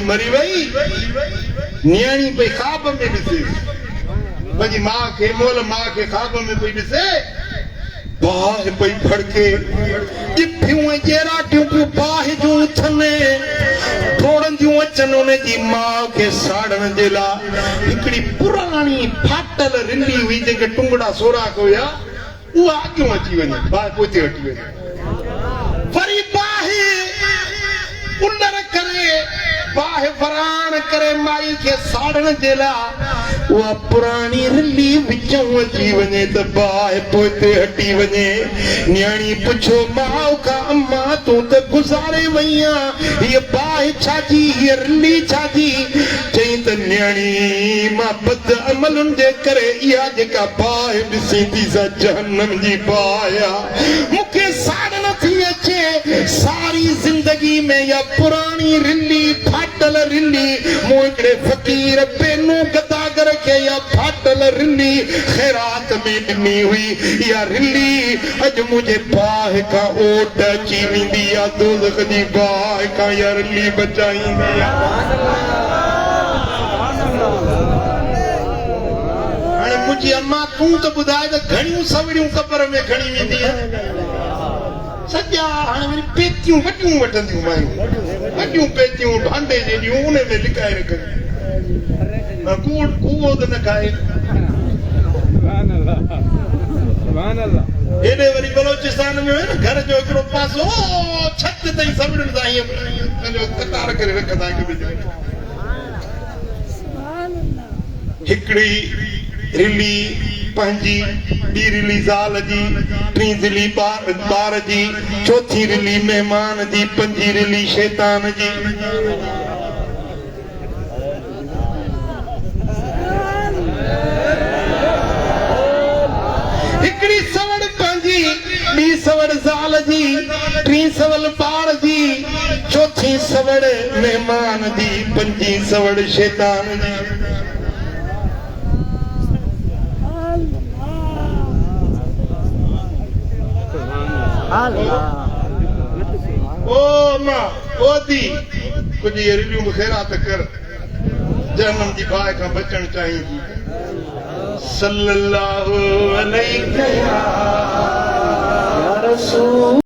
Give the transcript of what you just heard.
मरी वही नियाणी पे ख्वाब में ॾिसे पंहिंजी मां खे मोल मां खे ख्वाब में पई ॾिसे बाहि पई फड़के ॾिठियूं जहिड़ाटियूं पियूं बाहि जूं थने थोड़ंदियूं अचनि उन जी मां खे साड़ण जे लाइ हिकिड़ी पुराणी फाटल रिली हुई जंहिंखे टुंगड़ा सोराख हुया उहा अॻियूं अची वञे बाहि पोइ हटी वञे वरी बाहि उलर करे बाहि फराण करे माई खे साड़ण जे लाइ उहा पुराणी रिली विचों अची वञे त बाहि पोइ हटी वञे न्याणी पुछो माउ खां अम्मा तूं त गुज़ारे वई आहीं हीअ बाहि छाजी हीअ रिली छाजी चई त न्याणी मां बद अमलुनि जे करे इहा जेका बाहि ॾिसी थी सा जहन्नम जी बाहि आहे मूंखे साड़ण थी अचे सारी जिंदगी में या पुरानी रिली फाटल रिली मूं हिकिड़े फ़क़ीर पेनू गदागर खे या फाटल रिली ख़ैरात में ॾिनी हुई या रिली अॼु मुंहिंजे बाहि खां ओट अची वेंदी आहे दोज़ख जी बाहि खां या रिली बचाईंदी आहे हाणे मुंहिंजी अम्मा तूं त ॿुधाए त घणियूं सवड़ियूं क़बर में खणी वेंदी आहे सॼा हाणे वरी पेतियूं वॾियूं वठंदियूं मायूं वॾियूं पेतियूं भांडे जहिड़ियूं उन में लिकाए रखंदियूं कूड़ कूओ त न खाए हेॾे वरी बलोचिस्तान में न घर जो हिकिड़ो पासो छत ताईं सवड़ियुनि सां हीअं कतार करे रखंदा हिकिड़ी रिली पंहिंजी ॿी रिली ज़ाल जी टी रिली ॿार जी चौथी रिली महिमान जी पंजी रिली शैतान जी हिकिड़ी सवड़ पंहिंजी ॿी सवड़ ज़ाल जी टी सवड़ ॿार जी चौथी सवड़ महिमान जी पंजी सवड़ शैतान जी ओ मां ओ दी कुछ ये रिव्यू में खैरात कर जहन्नम जी बाहि खां बचण चाहींदी सल्लल्लाहु अलैहि या रसूल